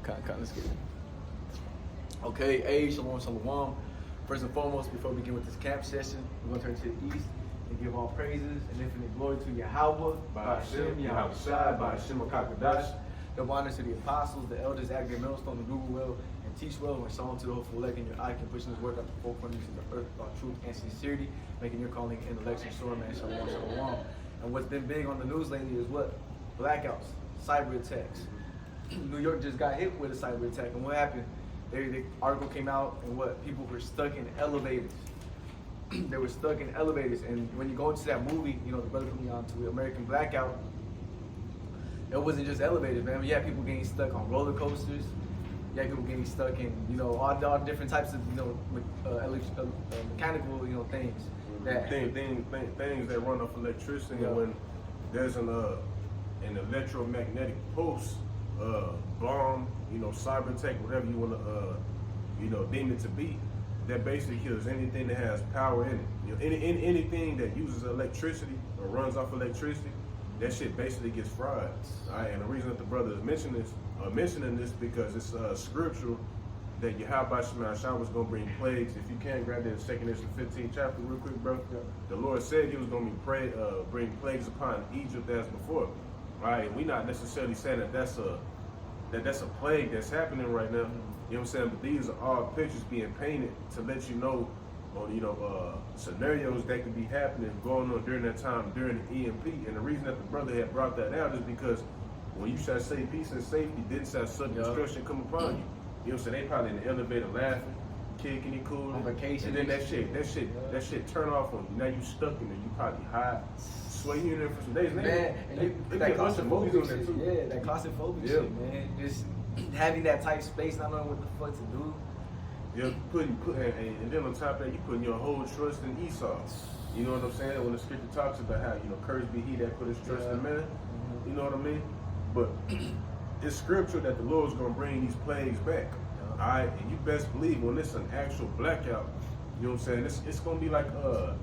Let's get it. Okay, hey, shalom, shalom. First and foremost, before we begin with this camp session, we're going to turn to the east and give all praises and infinite glory to Yahweh, bahasham, yahawashi, bahasham, double honors to the apostles, the elders, active millstone, the Google well, and teach well, and shalom to the hopeful elect in your eye, can pushing this work out the four corners of the earth about truth and sincerity, making your calling and election sure, man, shalom, shalom. And what's been big on the news lately is what? Blackouts, cyber attacks. New York just got hit with a cyber attack, and what happened? The article came out, and what? People were stuck in elevators. They were stuck in elevators, and when you go into that movie, you know, the brother put me on to American Blackout, it wasn't just elevators, man. You had people getting stuck on roller coasters. You had people getting stuck in, you know, all different types of, you know, mechanical, you know, things. Things that run off electricity. Yeah. When there's an electromagnetic pulse, bomb, you know, cyber attack, whatever you want to, you know, deem it to be, that basically kills anything that has power in it. You know, anything that uses electricity or runs off electricity, that shit basically gets fried. All right, and the reason that the brother is mentioning this because it's scriptural that Yahawashi was going to bring plagues. If you can, grab that in 2nd Ezra 15th chapter real quick, bro. Yeah. The Lord said he was going to bring plagues upon Egypt as before. All right, we're not necessarily saying that that's a plague that's happening right now. You know what I'm saying? But these are all pictures being painted to let you know on, you know, scenarios that could be happening, going on during that time, during the EMP. And the reason that the brother had brought that out is because when you shall say peace and safety, didn't say sudden destruction come upon you. You know what I'm saying? They probably in the elevator laughing, kicking it cool. On vacation. And then that shit turn off on you. Now you stuck in there. You probably hot, sweating in there for some days. Man, and that claustrophobic shit. Yeah, that claustrophobic shit, man. Just having that tight space, not knowing what the fuck to do. Yeah, and then on top of that, you putting your whole trust in Esau. You know what I'm saying? When the scripture talks about how, you know, cursed be he that put his trust in man. You know what I mean? But it's scripture that the Lord's gonna bring these plagues back. All right, and you best believe when it's an actual blackout, you know what I'm saying? It's gonna be like you know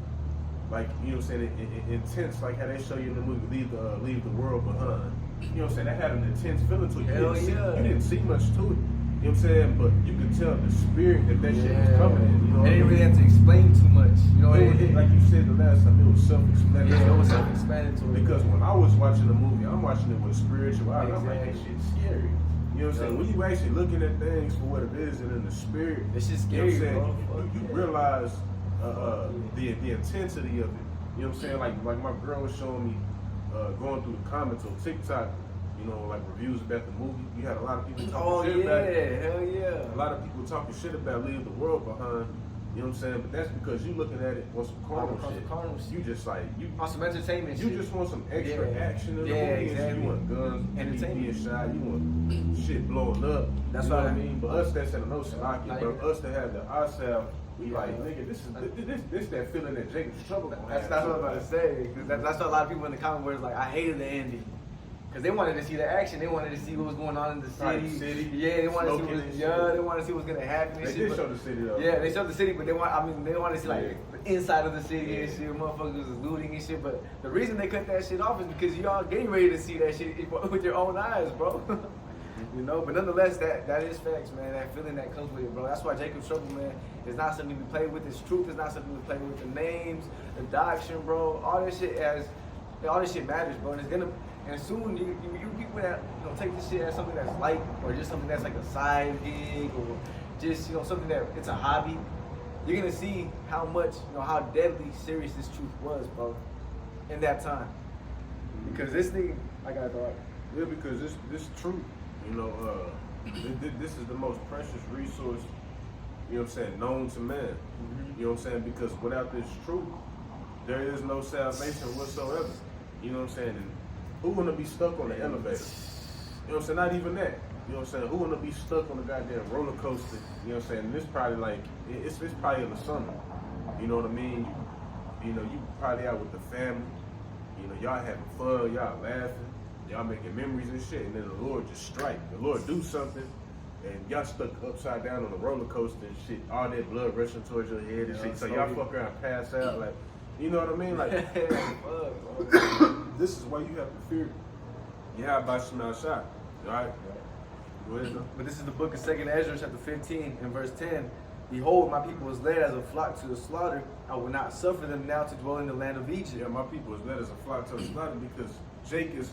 what I'm saying, intense, like how they show you in the movie Leave the World Behind. You know what I'm saying? That had an intense feeling to it. You didn't see much to it. You know what I'm saying? But you could tell the spirit that shit was coming in. You know, they didn't really have to explain too much. You know, like you said the last time, it was self-explanatory. Yeah, it was self-explanatory. Because when I was watching the movie, I'm watching it with a spiritual eye. I'm like, that shit's scary. You know what I'm saying? When you actually looking at things for what it is and in the spirit, it's just scary, you know what I'm saying? You realize the intensity of it. You know what I'm saying? Like my girl was showing me going through the comments on TikTok, you know, like reviews about the movie. You had a lot of people talking shit about it. Hell yeah. A lot of people talking shit about Leave the World Behind. You know what I'm saying? But that's because you looking at it on some carnal shit. You just like on some entertainment you shit. just want some extra action in the movie. Exactly. You want guns, entertainment shot, you want shit blowing up. That's you know what I mean. But us that's in the notion, bro, us that have the ourselves, we like, nigga, this that feeling that Jacob's trouble. That's what I was about to say. That's what a lot of people in the comment were like, I hated the ending. Because they wanted to see the action, they wanted to see what was going on in the city. Yeah, they wanted to see they wanted to see what's gonna happen. They did show the city though. Yeah, they showed the city, but they want to see like the inside of the city and shit. Motherfuckers was looting and shit. But the reason they cut that shit off is because y'all getting ready to see that shit with your own eyes, bro. You know, but nonetheless, that is facts, man. That feeling that comes with it, bro. That's why Jacob's trouble, man, is not something we play with. It's truth. It's not something we play with. The names, the doctrine, bro. All this shit matters, bro. And it's gonna. And soon, you people that, you know, take this shit as something that's light, or just something that's like a side gig, or just, you know, something that it's a hobby. You're gonna see how much, you know, how deadly serious this truth was, bro, in that time. Because this thing, I got thought. Yeah, because this truth, you know, this is the most precious resource, you know what I'm saying, known to man. You know what I'm saying? Because without this truth, there is no salvation whatsoever. You know what I'm saying? And who wanna be stuck on the elevator? You know what I'm saying? Not even that. You know what I'm saying? Who wanna be stuck on the goddamn roller coaster? You know what I'm saying? And this probably like, it's probably in the summer. You know what I mean? You know, you probably out with the family. You know, y'all having fun, y'all laughing, y'all making memories and shit, and then the Lord just strike. The Lord do something, and y'all stuck upside down on the roller coaster and shit. All that blood rushing towards your head and shit. So y'all fuck around, pass out, like, you know what I mean? Like, this is why you have to fear Yahawashi, right? Go ahead, though. But this is the book of 2nd Ezra, chapter 15, and verse 10. Behold, my people is led as a flock to the slaughter. I will not suffer them now to dwell in the land of Egypt. Yeah, my people is led as a flock to the slaughter because Jake is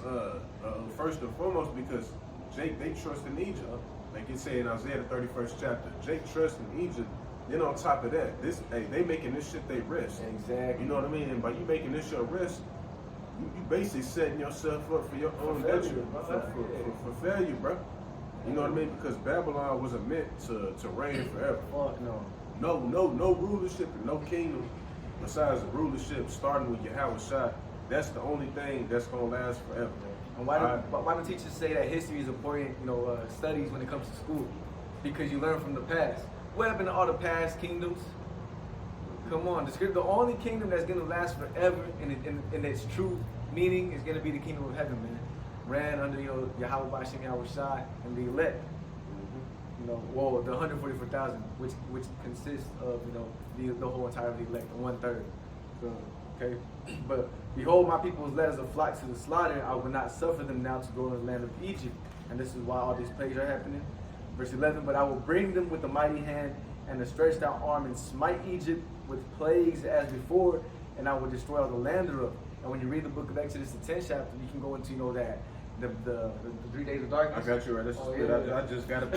first and foremost because Jake, they trust in Egypt. Like it say in Isaiah the 31st chapter, Jake trusts in Egypt. Then on top of that, they making this shit they rest. Exactly. You know what I mean? And by you making this your rest, you basically setting yourself up for your own detriment, for failure, bro. You know what I mean? Because Babylon wasn't meant to reign forever. Fuck no. No rulership and no kingdom besides the rulership starting with yahawashi. That's the only thing that's gonna last forever. And why do teachers say that history is important, studies when it comes to school? Because you learn from the past. What happened to all the past kingdoms? Come on, the only kingdom that's gonna last forever in its true meaning is gonna be the kingdom of heaven, man. Ran under Yahweh bahasham Yahawashi and the elect. The 144,000, which consists of the whole entire elect, 1/3. Okay, but behold, my people is led as a flock to the slaughter. I will not suffer them now to go in the land of Egypt, and this is why all these plagues are happening. Verse 11, but I will bring them with a mighty hand and a stretched out arm and smite Egypt with plagues as before, and I will destroy all the land thereof. And when you read the book of Exodus, the 10th chapter, you can go into that. The 3 days of darkness. I got you right. That's the spirit. Yeah. I just got it.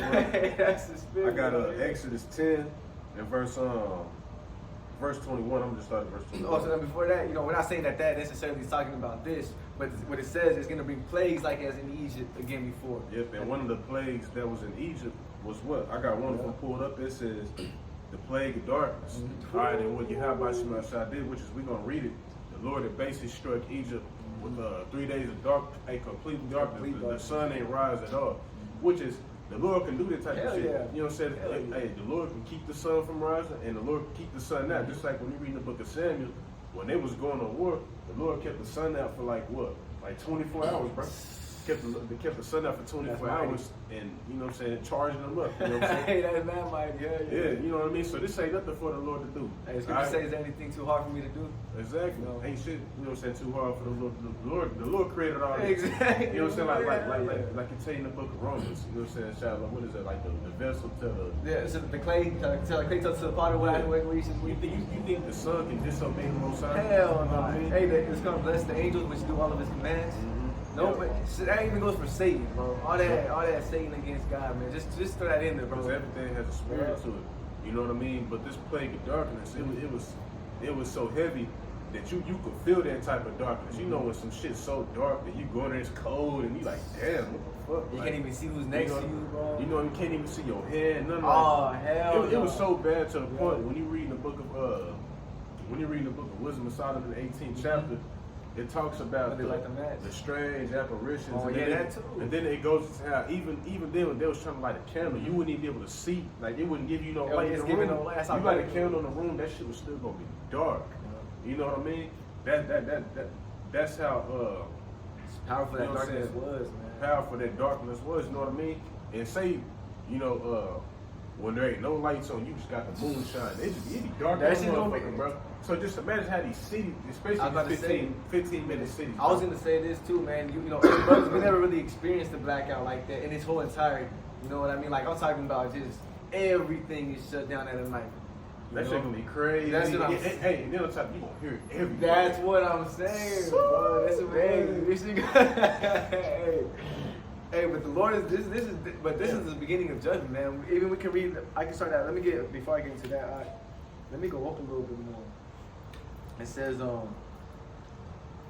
That's the spirit. I got Exodus 10 and verse 21. I'm just starting verse 21. Oh, so then before that, we're not saying that necessarily is talking about this, but what it says is going to bring plagues like as in Egypt again before. Yep, and one of the plagues that was in Egypt was what? I got one of them pulled up. It says the plague of darkness. Mm-hmm. All right, and what Yahawashi did, which is we're gonna read it. The Lord had basically struck Egypt with 3 days of complete darkness. The sun ain't rise at all, which is the Lord can do that type of shit. Yeah. You know what I'm saying? Hey, the Lord can keep the sun from rising, and the Lord can keep the sun out. Just like when you read in the book of Samuel, when they was going to war, the Lord kept the sun out for like 24 hours, bro. They kept the sun out for 24 hours, and you know what I'm saying, charging them up. You know what I'm saying? Hey, that's mad mighty. Yeah, you know what I mean? So this ain't nothing for the Lord to do. Hey, scripture says, is there anything too hard for me to do? Exactly. No. Ain't shit, you know what I'm saying, too hard for the Lord. The Lord created all this. Exactly. You know what I'm saying? Like you tell in the book of Romans, you know what I'm saying, child, what is it, like the vessel to the... Yeah, so the clay, tell the clay to the potter where you should... You think the son can disobey the Most High? Hell no. Hey, it's going to bless the angels which do all of his commands. No, but that even goes for Satan, bro. All that Satan against God, man. Just throw that in there, bro. Because everything has a spirit to it. You know what I mean? But this plague of darkness, it was so heavy that you could feel that type of darkness. You know when some shit's so dark that you go in there, it's cold, and you like, damn, what the fuck? You can't even see who's next to you, bro. You know, you can't even see your hand, nothing. Hell It was so bad to the point when you read in the book of Wisdom of Solomon, the 18th chapter. It talks about the strange apparitions. Oh, that too. And then it goes to how even then when they was trying to light a candle, you wouldn't even be able to see. Like it wouldn't give you no light in the room. No light. You light a candle in the room, that shit was still gonna be dark. Yeah. You know what I mean? That's how powerful that darkness was, man. Powerful that darkness was. You know what I mean? And say, when there ain't no lights on, you just got the moonshine. It be dark as a motherfucker, bro. So just imagine how these cities, especially 15-minute cities. I was gonna say this too, man. Brothers, we never really experienced the blackout like that in its whole entirety. You know what I mean? Like I'm talking about just everything is shut down at a night. That shit gonna be crazy. That's what I'm saying. Hey, then on top, you gonna hear it everywhere. That's what I'm saying, bro. That's amazing. Hey, but the Lord is this is the beginning of judgment, man. Even we can read. I can start that. Before I get into that. Let me go up a little bit more. It says,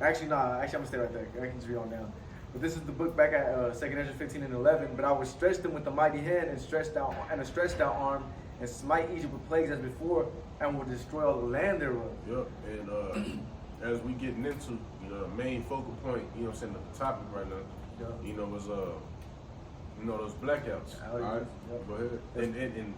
actually, I'm gonna stay right there. I can just read on down. But this is the book back at 2nd Ezra 15 and 11. But I will stretch them with a mighty hand and a stretched out arm, and smite Egypt with plagues as before, and will destroy all the land thereof. Yep. And as we getting into the main focal point, you know what I'm saying, the topic right now, was those blackouts. All right, go ahead. And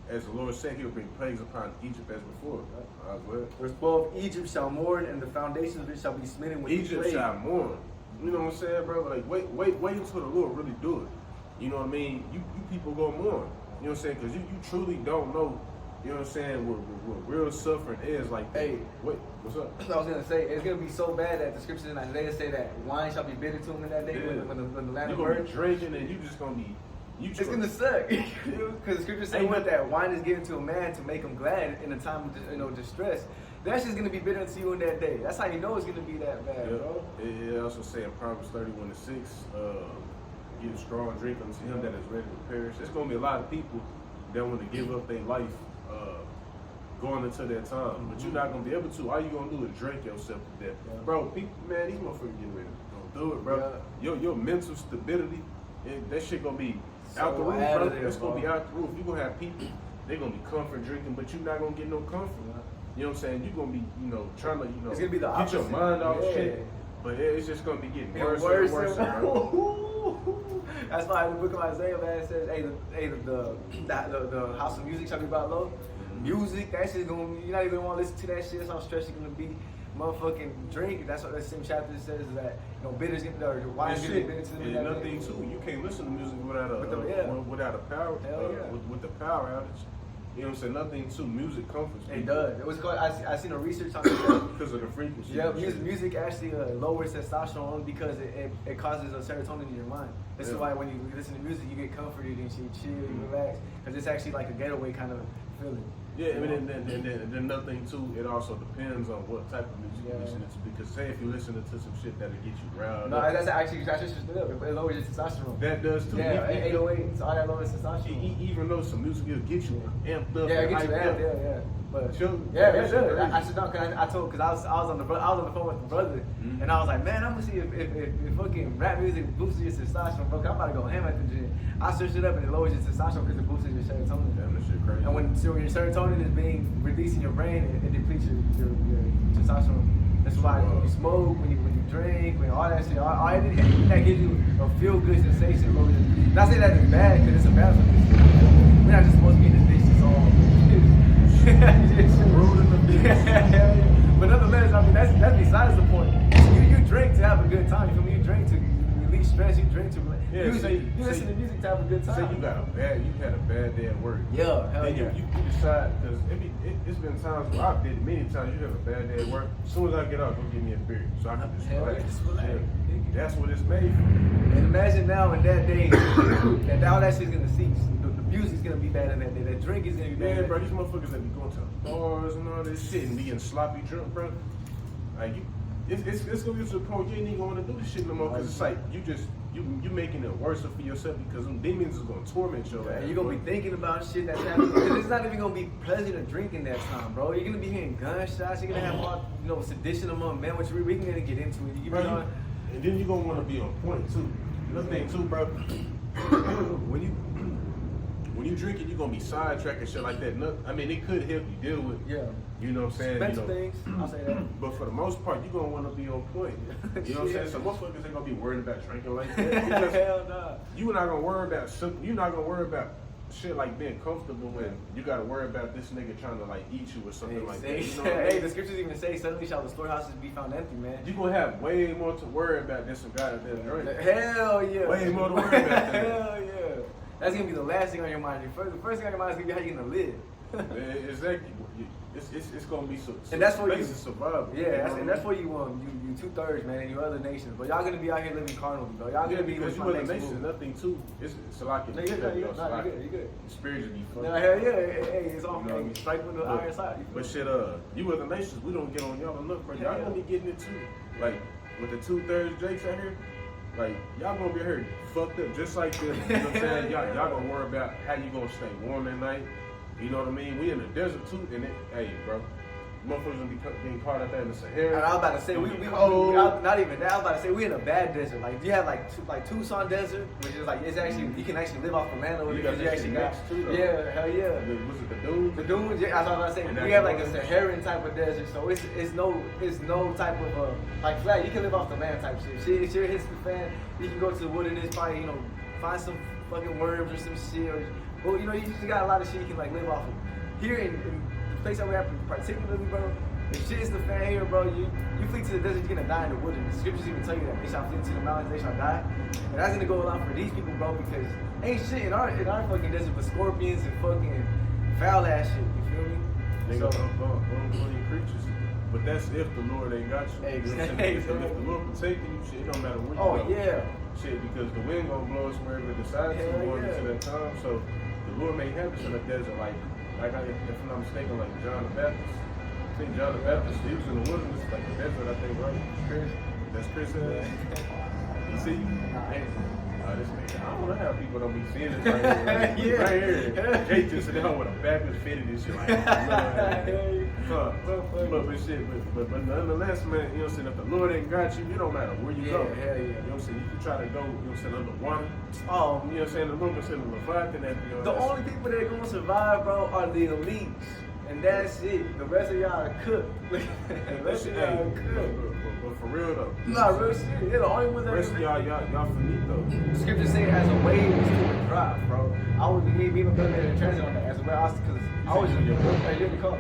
as the Lord said, He will bring plagues upon Egypt as before. All right, go ahead. Verse 12: Egypt shall mourn, and the foundations of it shall be smitten with Egypt plague. shall mourn. You know what I'm saying, bro? Like wait until the Lord really do it. You know what I mean? You people gonna mourn. You know what I'm saying? Because you truly don't know. You know what I'm saying? What real suffering is like. Hey, wait, what's up? I was gonna say it's gonna be so bad that the scriptures in Isaiah say that wine shall be bitter to them in that day when the land you're of gonna birth. be drinking and you just gonna be. it's gonna suck. Because the scripture says that wine is given to a man to make him glad in a time of distress. That's just gonna be bitter to you in that day. That's how you know it's gonna be that bad, bro. It also say in Proverbs 31:6, give strong drink unto him that is ready to perish. There's gonna be a lot of people that want to give up their life going into that time, but you're not gonna be able to. All you gonna do is drink yourself to death, bro. People, man, these motherfuckers get ready. Don't do it, bro. Your mental stability, that shit gonna be out the roof, bro. It's gonna be out the roof. You gonna have people, they gonna be comfort drinking, but you're not gonna get no comfort. You know what I'm saying? You're gonna be, trying to, it's gonna be the get your mind off shit. But it's just gonna be getting worse and worse. That's why in the book of Isaiah, man, it says, hey, the house of music shall be brought low. Music, that shit's gonna be, you're not even gonna want to listen to that shit. That's how stressed you're gonna be. Motherfucking drink. That's what that same chapter says, is that bitter's getting, or wine is getting bitter to them. And another thing too, you can't listen to music without a power, with the power outage. You know what I'm saying? Nothing to music comforts people. It does. It was called. I seen a research on it because of the frequency. Yeah, music actually lowers testosterone because it causes a serotonin in your mind. This is why when you listen to music, you get comforted and you chill, you relax, because it's actually like a getaway kind of feeling. Yeah, and then nothing too. It also depends on what type of music you're listening to. Because say if you're listening to some shit that'll get you riled up. That's actually stood up. It lowers your testosterone. That does too. Yeah, 808. So all that lowers testosterone. Even though some music will get you amped up. Yeah, get you amped. Yeah. But it does. I should know, because I was on the phone with the brother, and I was like, man, I'm gonna see if fucking rap music boosts your testosterone, bro. I'm about to go ham at the gym. I searched it up and it lowers your testosterone because it boosts your serotonin. Damn, that shit crazy. And when your serotonin is being released in your brain, it depletes your testosterone. That's why when you smoke, when you drink, when all that shit, anything that gives you a feel good sensation, lowers it. Not saying that it's bad, because it's a balance. We're not just supposed to be in this bitch just all. But nonetheless, I mean, that's besides the point. You drink to have a good time. You feel me? You drink to release stress. You drink to you listen to music to have a good time. Say you had a bad day at work. Yeah, hell and yeah. You decide, because it's been times where I've did it many times. You have a bad day at work. As soon as I get up, go give me a beer so I can just relax. Yeah. That's what it's made for. And imagine now in that day that all that shit's gonna cease. The music's gonna be bad in that day. That drink is gonna be bad. Man, bro, these motherfuckers that be going to the bars and all this shit and be getting sloppy drunk, bro. Like it's gonna get to the point you ain't even gonna do this shit no more, because it's like you making it worse for yourself, because them demons is gonna torment your ass. You're gonna be thinking about shit that's happening, because it's not even gonna be pleasant to drink in that time, bro. You're gonna be hearing gunshots. You're gonna have all sedition among men, which we're gonna get into it. And then you're gonna want to be on point too. Another thing too, bro. When you drink it, you're gonna be sidetracked and shit like that. I mean, it could help you deal with. Yeah. You know what I'm saying? Expensive things. I'll say that. But for the most part, you're gonna want to be on point. You know what I'm saying? So motherfuckers ain't gonna be worried about drinking like that. Hell nah. You're not gonna worry about shit like being comfortable when you gotta worry about this nigga trying to like eat you or something like that. You know what I mean? Hey, the scriptures even say, suddenly shall the storehouses be found empty, man. You're gonna have way more to worry about than some guy that drink. Hell yeah. Way more to worry about than Hell yeah. That's gonna be the last thing on your mind. The first thing on your mind is gonna be how you're gonna live. Exactly. It's gonna be and that's for you survival. Yeah, and that's for you 2/3, man, and you other nations. But y'all gonna be out here living carnally, bro. Y'all gonna be because you other nations. Nothing too. It's like you good. Spiritually fucked. Nah, hell yeah. Hey, it's all you strike with the iron side. But shit, you other nations, we don't get on y'all enough, bro. Y'all gonna be getting it too. Like with the 2/3 Jakes out here. Like, y'all gonna be here fucked up just like this. You know what I'm saying? Y'all gonna worry about how you gonna stay warm at night. You know what I mean? We in the desert too, and hey, bro, motherfuckers gonna be getting caught out there in the Sahara. And I was about to say, not even that. I was about to say, we in a bad desert. Like, you have like Tucson Desert, which is like, it's actually, you can actually live off the land over there. You actually got, hell yeah. Was it the dunes? The dunes, yeah, I was about to say, we have like a Saharan type of desert, so it's no type of, like flat, you can live off the land type shit. Shit hits the fan, you can go to the wilderness, probably, find some fucking worms or some shit, or you just got a lot of shit you can like live off of. Here in the place that we have particularly, bro, if shit is the fan here, bro, you flee to the desert, you're gonna die in the wilderness. Scriptures even tell you that. They shall flee to the mountains, they shall die. And that's gonna go a lot for these people, bro, because ain't shit in our fucking desert but scorpions and fucking foul ass shit, you feel me? They go unclean creatures. But that's if the Lord ain't got you. Exactly. If the Lord protecting you, shit, it don't matter where you go. Oh yeah. shit, because the wind gonna blow us wherever it decides to going into that time. So the Lord may have us in a desert, like if I'm not mistaken, like John the Baptist. I think John the Baptist, he was in the wilderness, like the desert, I think, right? Chris. That's Chris. You see? This nigga, I don't know how people don't be seeing this right here. Right here. Jake just sitting down with a Baptist fitted and shit like that. But nonetheless, man, you know what I'm saying? If the Lord ain't got you, it don't matter where you go. Hell yeah. You know what I'm saying? You can try to go, you know what I'm saying, underwater. Oh, You know what I'm saying? The Lord said the Leviathan. You know, the only people that are gonna survive, bro, are the elites. And that's it. The rest of y'all are cooked. The rest of y'all are cooked. But for real though. Nah, real shit. They're the only ones that. The rest of y'all finito. The scripture say as a wave is to a drop, bro. I was me and my brother in transit on that as a wave, because I was in the car. Oh,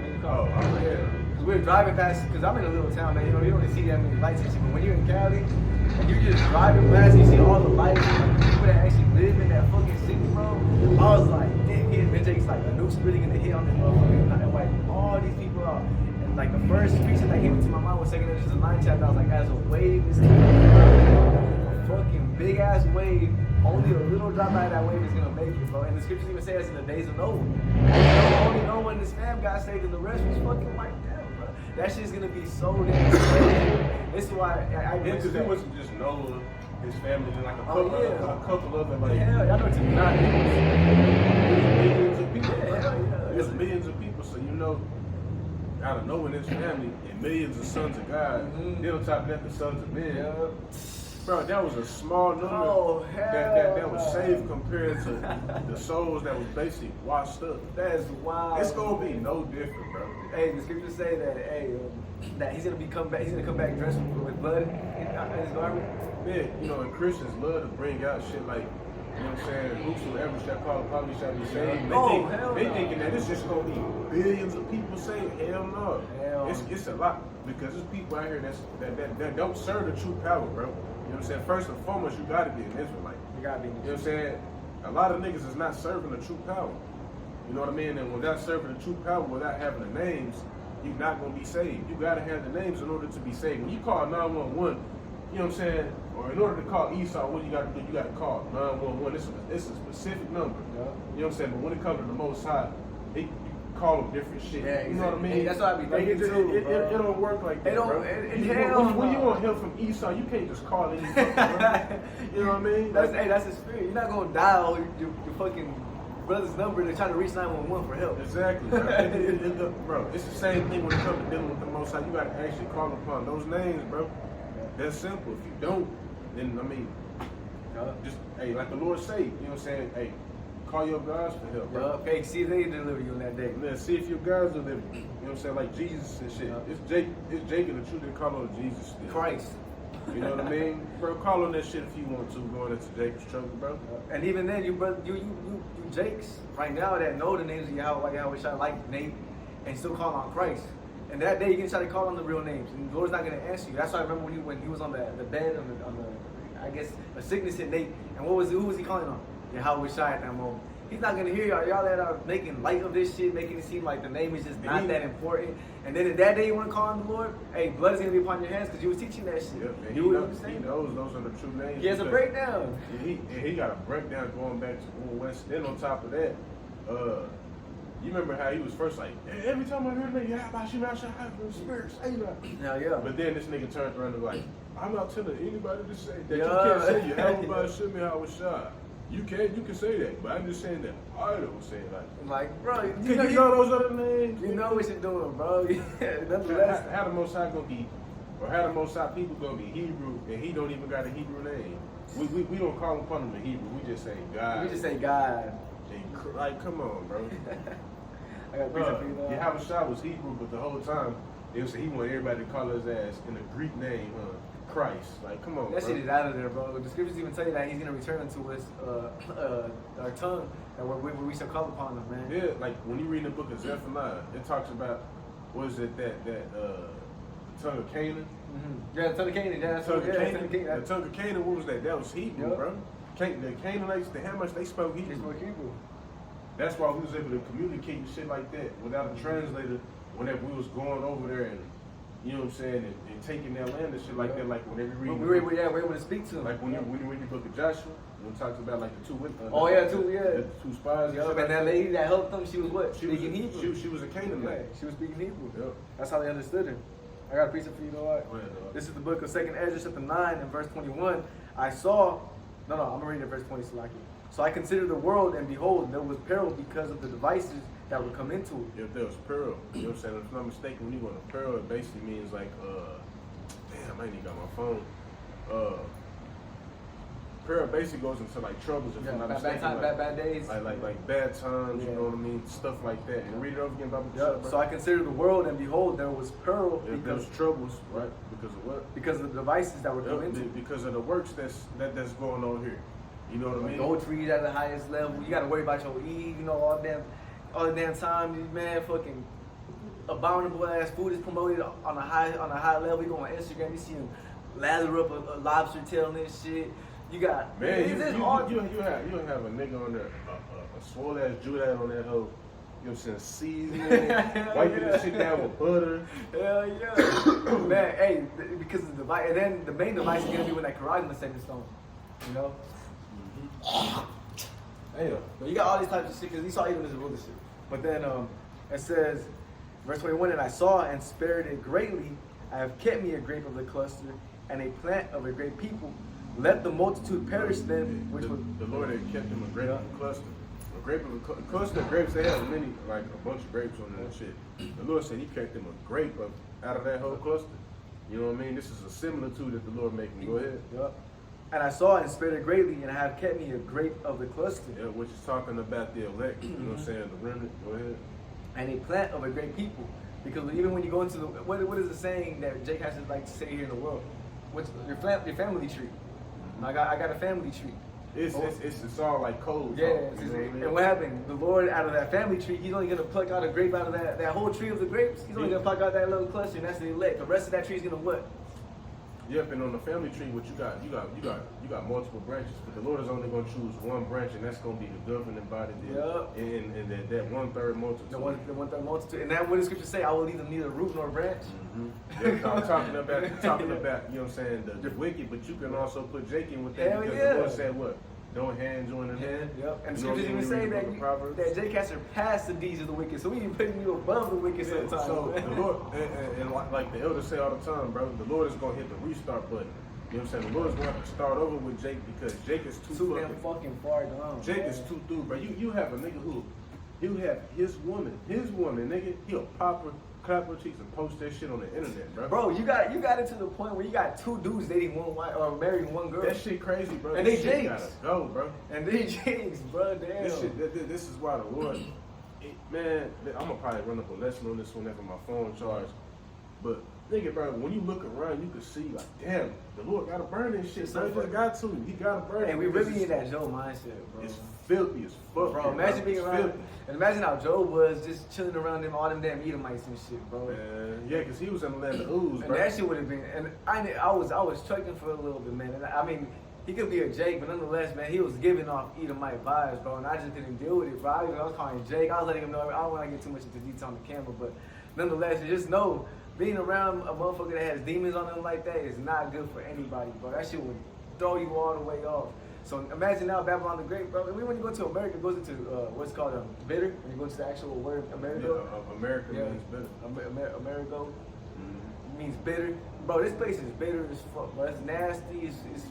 yeah. Because we were driving past, because I'm in a little town, man. You know, you don't really see that many lights and shit. But when you're in Cali, and you're just driving past, and you see all the lights and the people that actually live in that fucking city, bro. I was like, damn, then Jake's like, a nuke's really gonna hit on this motherfucker. And like, all these people out. And like the first preaching that came into my mind was 2 Corinthians 9 chapter. I was like, as a wave is coming, a fucking big ass wave. Only a little drop out of that wave is gonna make it, bro. And the scriptures even say us in the days of Noah. Only Noah and his fam got saved, and the rest was fucking wiped out, bro. That shit's gonna be so damn crazy. This is why because it wasn't just Noah, his family, and like a couple of them. Like, hell, y'all know it's not millions of people. Yeah. There's millions of people, so you know. Out of Noah and his family, and millions of sons of God. Then on top of that, the sons of men. Yeah. Bro, that was a small number that was saved compared to the souls that was basically washed up. That's wild. It's gonna be no different, bro. Hey, the scriptures say that that he's gonna come back dressed with blood in his garment. Yeah, you know, and Christians love to bring out shit like, you know what I'm saying, whosoever shall call upon me shall be saved. They thinking that it's just gonna be billions of people saved. Hell no. It's a lot, because there's people out here that don't serve the true power, bro. You know what I'm saying? First and foremost, you gotta be an Israelite. You gotta be. You know what I'm saying? A lot of niggas is not serving the true power. You know what I mean? And without serving the true power, without having the names, you're not gonna be saved. You gotta have the names in order to be saved. When you call 911, you know what I'm saying? Or in order to call Esau, what you gotta do? You gotta call 911. It's a specific number. Yeah. You know what I'm saying? But when it comes to the Most High, you call them different shit. Yeah, you know what I mean? Hey, that's what I be thinking too. It don't work like that, bro. When you want help from Esau, you can't just call any fucking number. You know what I mean? That's the spirit. You're not gonna dial your fucking brother's number to try to reach 911 for help. Exactly, bro. Bro, it's the same thing when it comes to dealing with the Most High. You gotta actually call upon those names, bro. That's simple. If you don't, then I mean, just hey, like the Lord say, you know what I'm saying? Hey, call your gods for help, bro. Hey, see if they deliver you on that day. Man, see if your gods deliver you. You know what I'm saying? Like Jesus and shit. It's Jake and the truth that call on Jesus still. Christ. You know what I mean? Bro, call on that shit if you want to, going into Jacob's trouble, bro. And even then, you Jakes right now that know the names of Yahawashi, like Nate, and still call on Christ. And that day you can try to call on the real names, and the Lord's not going to answer you. That's why I remember when he was on the bed on the I guess a sickness hit Nate, and who was he calling on? Yahawashi at that moment. He's not gonna hear y'all that are making light of this shit, making it seem like the name is just not that important. And then if that day you want to call on the Lord, hey, blood is gonna be upon your hands because you was teaching that shit. Yep, and he knows those are the true names. He has a breakdown. He got a breakdown going back to West. Then on top of that, you remember how he was first like, hey, every time I heard that, yeah, spirits, say that. Yeah. But then this nigga turned around and like, I'm not telling anybody to say that. You can't say you Yahawashi. You can say that, but I'm just saying that I don't say it like bro, you know those other names. You know what you're doing, bro. How the Most High gonna be, or how the Most High people gonna be Hebrew, and he don't even got a Hebrew name. We don't call upon him in Hebrew. We just say God. We just say God. And, like, come on, bro. I got Yahawashi was Hebrew, but the whole time he wanted everybody to call his ass in a Greek name, Christ. Like, come on, that bro. shit is out of there, bro. The scriptures even tell you that he's gonna return unto us our tongue, and where we shall call upon him, man. Yeah, like when you read the book of Zephaniah, it talks about that tongue of Canaan. Mm-hmm. Yeah, the tongue of Canaan. Yeah, the tongue of Canaan. What was that? That was Hebrew, bro. The Canaanites, the Hamites, they spoke Hebrew. They spoke Hebrew. That's why we was able to communicate and shit like that without a translator. Whenever we was going over there and you know what I'm saying, and taking that land and shit like that. Like whenever you read, we were able to speak to him. like when you read the book of Joshua, when it talks about like the two the two spies. Yup, and that lady that helped them, she was what? Speaking Hebrew. She was a Canaanite. She was speaking Hebrew. Yep. That's how they understood her. I got a piece of for you, know what? Go ahead, dog. This is the book of 2nd Ezra, chapter 9, and verse 21. I'm gonna read it verse 20, Salaki. So I considered the world, and behold, there was peril because of the devices that would come into it. If there was peril, you know what I'm saying? If I'm not mistaken, when you go to peril, it basically means like, damn, I ain't even got my phone. Peril basically goes into like troubles, if I'm not mistaken. Bad days. Like bad times, you know what I mean? Stuff like that. And read it over again, Bible. Yep. So I considered the world, and behold, there was peril because because troubles, right? Because of what? Because of the devices that were come into. Because of the works that's going on here. You know what I mean? Gold trees at the highest level. You gotta worry about your Eve, you know, all the damn time, man. Fucking abominable ass food is promoted on a high level. You go on Instagram, you see them lather up a lobster tail and this shit. You got man, you have a nigga on there, a swole ass Judah on that hoe. You know what I'm saying? Seasoning, wiping the shit down with butter. Hell yeah. Man, hey, because of the device, and then the main device is gonna be when that karate is set in stone. You know? Damn. But you got all these types of shit, because Esau even is ruler shit. But then it says, verse 21, and I saw and spared it greatly. I have kept me a grape of the cluster and a plant of a great people. Let the multitude perish then, which was the Lord had kept him a grape of a cluster. A cluster of grapes, they have many, like a bunch of grapes on that shit. The Lord said he kept him a grape out of that whole cluster. You know what I mean? This is a similitude that the Lord making. Go ahead. Yep. And I saw and spared it greatly, and I have kept me a grape of the cluster. Yeah, which is talking about the elect. You know what I'm saying? The remnant. Go ahead. And a plant of a great people. Because even when you go into the, what is the saying that Jake has to like to say here in the world? What's your family tree? I got a family tree. It's all like cold. Yeah. You know what I mean? And what happened? The Lord out of that family tree, he's only gonna pluck out a grape out of that whole tree of the grapes. He's only gonna pluck out that little cluster, and that's the elect. The rest of that tree is gonna what? Yep, and on the family tree, what you got multiple branches, but the Lord is only going to choose one branch, and that's going to be the governing body. Yep. And that 1/3 multitude. The 1/3 multitude, and that what the scripture say? I will leave them neither root nor branch. Mm-hmm. Yeah, I'm talking about, you know what I'm saying, the wicked, but you can also put Jake in with that because the Lord said what? Don't hand join in hand. Yep. And the scriptures even say that Jake has surpassed the deeds of the wicked, so we even putting you above the wicked sometimes. So the Lord, and like the elders say all the time, bro, the Lord is going to hit the restart button. You know what I'm saying? The Lord is going to have to start over with Jake because Jake is too fucking far down. Jake is too through, bro. You have a nigga who, he'll have his woman, nigga, he'll pop her, clap her cheeks and post that shit on the internet, bro. Bro, you got it to the point where you got two dudes dating one wife or marrying one girl. That shit crazy, bro. And they Jakes. Gotta go, bro. And they Jakes, bro. Damn. This is why the Lord, man. I'm gonna probably run up a lesson on this whenever my phone charged. But nigga, bro, when you look around, you can see like, damn, the Lord gotta burn this shit. So he just got to. He gotta burn. And we really in that Joe mindset, bro. It's filthy as fuck, bro. Imagine being around. And imagine how Joe was just chilling around them, all them damn Edomites and shit, bro. Man, yeah, because he was in the land of ooze, bro. And that shit would have been. And I was chucking for a little bit, man. And I mean, he could be a Jake, but nonetheless, man, he was giving off Edomite vibes, bro. And I just couldn't deal with it, bro. I was calling him Jake. I was letting him know. I don't want to get too much into detail on the camera, but nonetheless, you just know being around a motherfucker that has demons on them like that is not good for anybody, bro. That shit would throw you all the way off. So imagine now Babylon the Great, bro. When you go to America, it goes into what's called bitter. When you go to the actual word America. Yeah, America means bitter. America means bitter. Bro, this place is bitter as fuck, bro. It's nasty. It's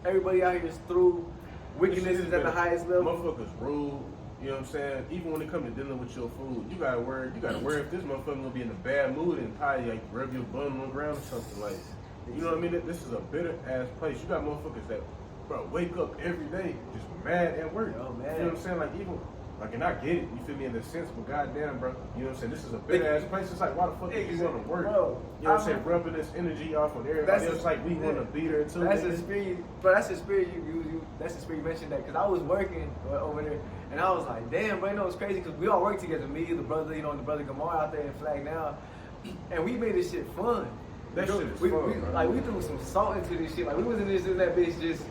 everybody out here is through. Wickedness is at the highest level. Motherfuckers rude. You know what I'm saying? Even when it comes to dealing with your food, you gotta worry if this motherfucker gonna be in a bad mood and probably like rub your bum on the ground or something like. You know what I mean? This is a bitter ass place. You got motherfuckers that, bro, wake up every day just mad at work. Oh, man. You know what I'm saying? Like even, like, and I get it. You feel me in the sense, but goddamn, bro. You know what I'm saying? This is a bitter ass place. It's like, why the fuck do you want to work? Bro, you know what I'm saying? Rubbing this energy off on everybody else like we want to beat her too. That's the spirit, bro. That's the spirit that's the spirit you mentioned that because I was working over there and I was like, damn, bro, you know it's crazy because we all work together. Me, the brother, the brother Gamar out there in Flag now, and we made this shit fun. That shit is fun, bro. Like we threw some salt into this shit. Like we was in that bitch just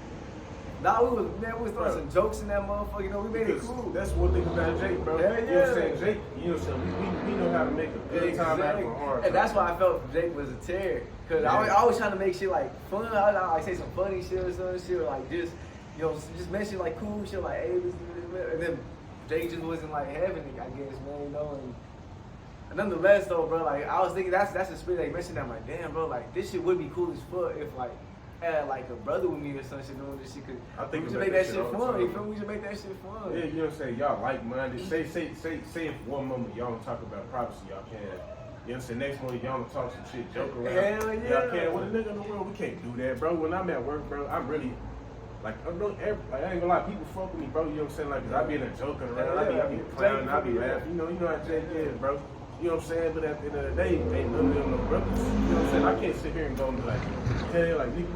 Nah, we was throwing some jokes in that motherfucker. You know, we made it cool. That's one thing about Jake, bro. Hell yeah. You know what I'm saying? Jake, you know what I'm saying? We know how to make a good time out of a hard time. And that's why I felt Jake was a terror. Cause I was trying to make shit like fun. I like say some funny shit or some shit, or like just, you know, just mention like cool shit, like hey, and then Jake just wasn't like having it, I guess, man, you know. And nonetheless, though, bro, like I was thinking that's the spirit they mentioned. That I'm like, damn, bro, like this shit would be cool as fuck if like I had like a brother with me or some shit doing this shit. Cause I think we should make that shit fun. You feel me? We should make that shit fun. Yeah, you know what I'm saying? Y'all like-minded. Say if one moment y'all don't talk about privacy, y'all can. You know what I'm saying? Next morning, y'all don't talk some shit, joke around. Hell yeah. Y'all can't. With a nigga in the world, we can't do that, bro. When I'm at work, bro, I'm really, like, I ain't gonna lie, people fuck with me, bro. You know what I'm saying? Like, 'cause I be in there joking around, I be clowning, I be laughing. You know how Jake is, bro. You know what I'm saying? But at the end of the day, ain't none of them no brothers. You know what I'm saying? I can't sit here and go and be like, hey, like, nigga,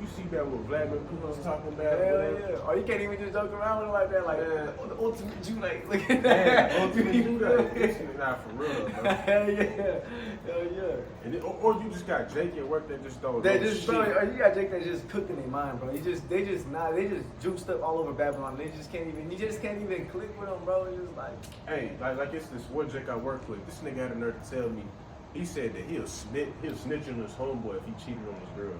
you see that what Vladimir Putin's talking about? Hell yeah. Or you can't even just joke around with it like that, like the ultimate Judite. Look at that. Yeah, ultimate Judite. This is not for real, bro. Hell yeah. Hell yeah. And then, or you just got Jake at work that just don't They know just, shit. bro, or you got Jake that just cooked in their mind, bro. They just juiced up all over Babylon. You just can't even click with them, bro. It's just like, Hey, like it's this one Jake I work with. This nigga had a nerve to tell me, he said that he'll snitch on his homeboy if he cheated on his girl.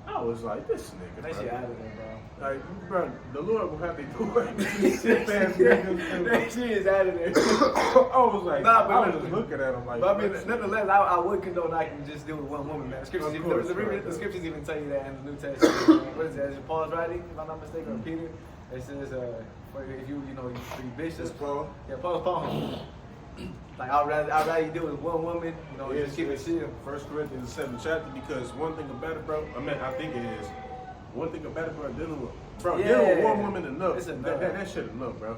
I was like, this nigga, that bro. shit out of there, bro. Like, bro, the Lord will have to do it. These shit ass niggas. That shit is out of there. I was like, Nah, but I was just looking at him like. But I mean, nonetheless, I would condone I can just deal with one woman, man. The scriptures, Of course, the scriptures even tell you that in the New Testament. What is that? Is it Paul's writing, if I'm not mistaken, or Peter? It says, if you bishops. It's Paul. Yeah, Paul. Like, I'd rather you deal with one woman, you know, just keep it chill. 1 Corinthians, the 7th chapter, because one thing about it, bro, I think it is. One thing about it, bro, dealing with one woman enough. It's enough. That shit enough, bro.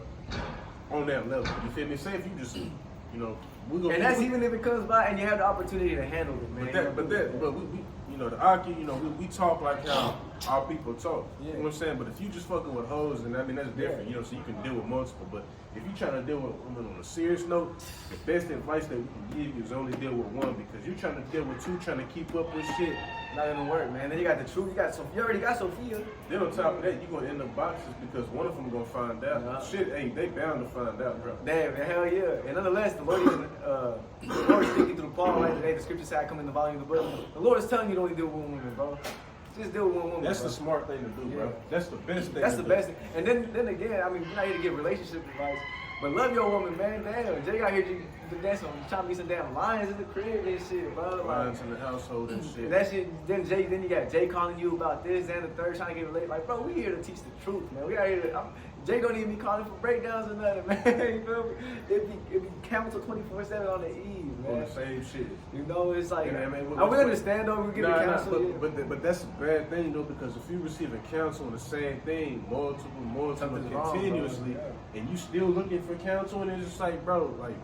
On that level. You feel me? Say if you just, you know, And that's even if it comes by and you have the opportunity to handle it, man. But we you know, the Aki, you know, we talk like how our people talk. Yeah. You know what I'm saying? But if you just fucking with hoes, and I mean, that's different, you know, so you can deal with multiple. But if you're trying to deal with women on a serious note, the best advice that we can give you is only deal with one, because you're trying to deal with two, trying to keep up with shit. Not gonna work, man. Then you got the truth. You already got Sophia. Then on top of that, you're gonna end up boxes because one of them gonna find out. Yeah. Shit, they bound to find out, bro. Damn, man, hell yeah. And nonetheless, the Lord is speaking through Paul right today. The scripture said I come in the volume of the book. The Lord is telling you to only deal with one woman, bro. Just deal with one woman. That's bro. the smart thing to do, bro. Yeah. That's the best thing. That's the best thing. And then again, I mean, we're not here to give relationship advice, but love your woman, man. Damn, Jay got here to dance on, trying to be some damn lions in the crib and shit, bro. Lions in the household and shit. And that shit, then you got Jay calling you about this and the third, trying to get related. Like, bro, we here to teach the truth, man. We out here to, Jay don't even be calling for breakdowns or nothing, man. You feel me? It be capital 24/7 on the eve, man. On the same shit. You know, it's like, Yeah, man, we understand though, we give it counsel. but that's a bad thing though, because if you receiving counsel on the same thing multiple Something's continuously, wrong, bro. and you still looking for counsel, and it's just like, bro, like,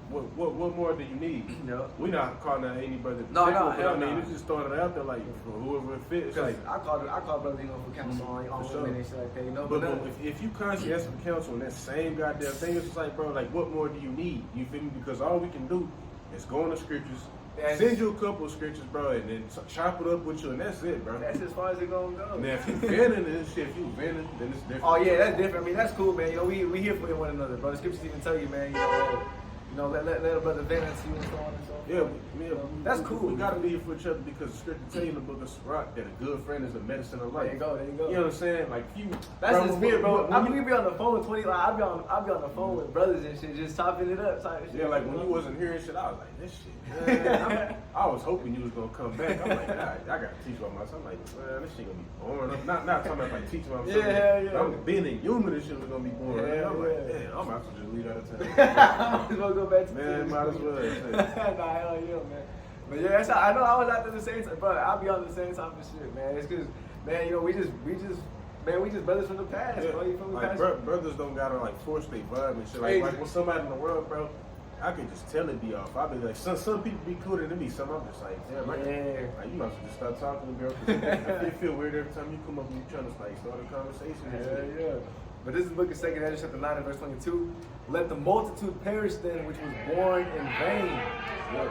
what more do you need? Yeah. We're not calling out anybody. No, but hell I mean, no. it's just throwing it out there, like, for whoever it fits. Because Like, I call brother, you know, for counsel on For sure. women and shit like that, you know. but But if you constantly asking for counsel on that same goddamn thing, it's just like, bro, like, what more do you need? You feel me? Because all we can do is go in the scriptures, send you a couple of scriptures, bro, and then chop it up with you, and that's it, bro. that's as far as it gonna go. Now, if you venting this shit, if you venting, then it's different. Oh yeah, that's different. I mean, that's cool, man. You know, we here for one another, bro. The scriptures even tell you, man. Let a brother vent and see what's going on and so forth. That's cool. We gotta be here for each other because the scripture tell you in the book of Sirach that a good friend is the medicine of life. There you go. You know what I'm saying? Like, if you. That's bro, the spirit, bro. when I mean, you- we be on the phone with 20. Like, I be on the phone with brothers and shit, just chopping it up, type shit. Yeah, like when you wasn't hearing shit, I was like, this shit, man. I was hoping you was gonna come back. I'm like, nah, I gotta teach about myself. I'm like, man, this shit gonna be boring. I'm not talking about like teaching about myself. Yeah, yeah. I'm being a human, this shit was gonna be boring. Yeah, I'm like, yeah. damn, I'm about to just leave out of town. Might as well go back to Man, might as well. Shit. Nah, hell yeah, man. But yeah, that's how, I know I was out there the same time, bro. I'll be on the same type of shit, man. It's cause, man, you know, we just brothers from the past, Yeah, bro. You feel me? like, brothers don't gotta like force their vibe and shit. Like with somebody in the world, bro, I can just tell it be off. I be like, some people be cooler than me. Some I'm just like, damn, like you might as well just start talking to girls. It feel weird every time you come up and you trying to like start a conversation. Yeah. But this is the book of 2 Ezra, chapter 9 and verse 22. Let the multitude perish then, which was born in vain.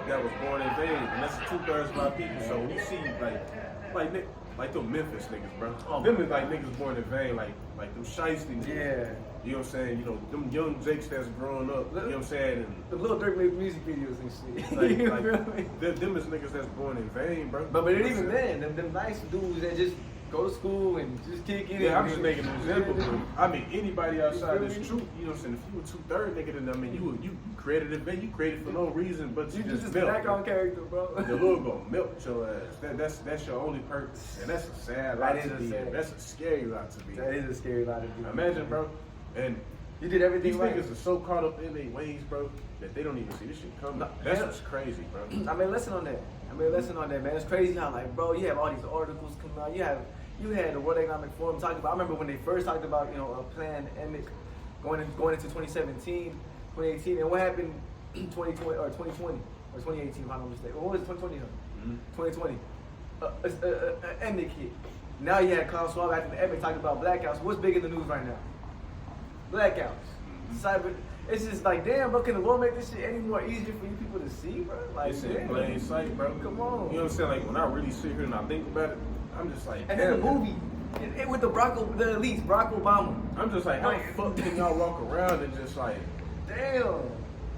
That was born in vain, and that's 2/3 of our people. So when you see like like them Memphis niggas, bro. Oh, Them is like niggas born in vain, like them shiesty niggas. Yeah. You know what I'm saying? You know, them young Jakes that's growing up, you know what I'm saying? And The Lil Durk made music videos and shit. like, You like feel me? them is niggas that's born in vain, bro. But You know what even I'm saying? then, them nice dudes that just go to school and just kick it. Yeah, I'm just making an example. Yeah. But I mean, anybody outside feel this me? truth, you know what I'm saying? If you were 2/3 nigga, then I mean, you created it, man. You created for no reason, but You you just just a melt. background character, bro. The Lord gonna melt your ass. That's your only purpose, and that's a sad lot That to is a be in. sad- That's a scary lot to be That in. is a scary lot to do. Imagine, bro, and You did everything these right. niggas are so caught up in their ways, bro, that they don't even see this shit coming. No, That's hell- what's crazy, bro. I mean, listen on that. Man. It's crazy how, like, bro, you have all these articles coming out. You had the World Economic Forum talking about. I remember when they first talked about, a pandemic going into 2017, 2018, and what happened in 2020 or 2018, if I'm not mistaken. What was it, 2020? Mhm. 2020. Emic hit. Now you had Klaus Schwab after the Emic talking about blackouts. What's big in the news right now? Blackouts. Cyber. It's just like, damn, bro, can the Lord make this shit any more easier for you people to see, bro? Like, It's in damn. plain sight, bro. Come on. You know what I'm saying? Like when I really sit here and I think about it, I'm just like, And damn, then the movie, it with the elites, Barack Obama. I'm just like, how Like- the fuck can y'all walk around and just like, Damn.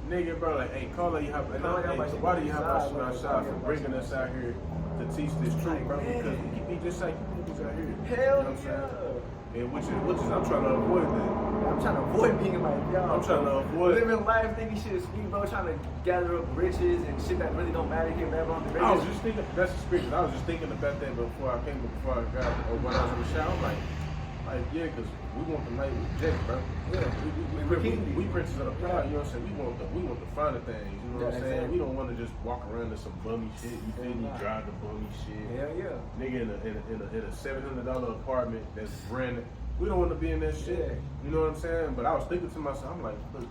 nigga, bro, like, hey, call it Call it Yahawashi. why do you have Outside, us bro. outside for bringing us out here to teach this truth, Like, bro? man. Because we can be just like you niggas out here. Hell you know what I'm yeah. saying? And which is I'm trying to avoid that. I'm trying to avoid being like, yo. I'm trying to avoid- living life, thinking shit is sweet, bro. Trying to gather up riches and shit that really don't matter here, Babylon the I was Great. just thinking, that's the spirit. I was just thinking about that before I got, or when I was in the shower. I'm like, yeah, because we want the night with Jake, bro. Yeah. We princes of the crowd, you know what I'm saying? We want the finer things, you know what I'm Yeah, saying? exactly. We don't want to just walk around in some bummy shit. You feel me? Nah. Drive the bummy shit. Hell yeah. Nigga in a $700 apartment that's branded. We don't want to be in that shit. Yeah. You know what I'm saying? But I was thinking to myself, I'm like, look,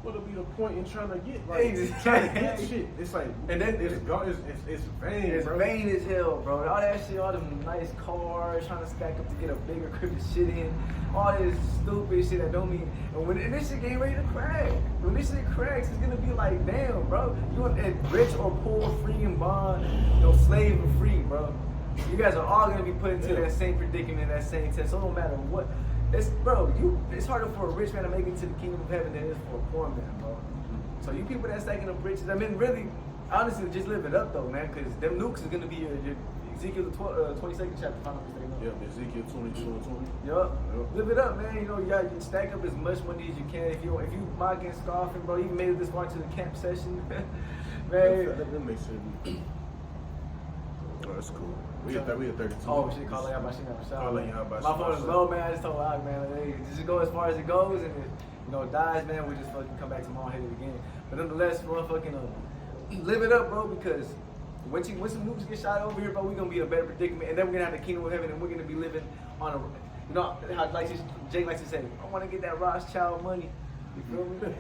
what'll be the point in trying to get Exactly. trying to get shit? It's like, And then it's vain, It's bro. vain as hell, bro. All that shit, all them nice cars, trying to stack up to get a bigger crib to shit in. All this stupid shit that don't mean. And this shit getting ready to crack. When this shit cracks, it's gonna be like, damn, bro. You want rich or poor, free and bond, slave or free, bro. You guys are all gonna be put into that same predicament, that same test. So no matter what, it's harder for a rich man to make it to the kingdom of heaven than it is for a poor man, bro. So you people that's stacking up riches, I mean, really, honestly, just live it up though, man, because them nukes is gonna be your Ezekiel the 22nd chapter, if I'm not mistaken. Yeah, Ezekiel 22 and 20. Yup. Yep. Live it up, man. You gotta stack up as much money as you can. If you mocking, scoffing, bro, you made it this far to the camp session, man. That makes sense. Oh, that's cool. We at 32. Oh shit, call it Yahawashi now. Call it Yahawashi. My phone is low, man. I just told Alex, man, like, hey, just go as far as it goes, and if it dies, man, we just fucking come back tomorrow and hit it again. But nonetheless, motherfucking live it up, bro, because when some nukes get shot over here, bro, we're gonna be in a better predicament, and then we're gonna have the kingdom of heaven, and we're gonna be living on how Jake likes to say, I want to get that Rothschild money. You feel me?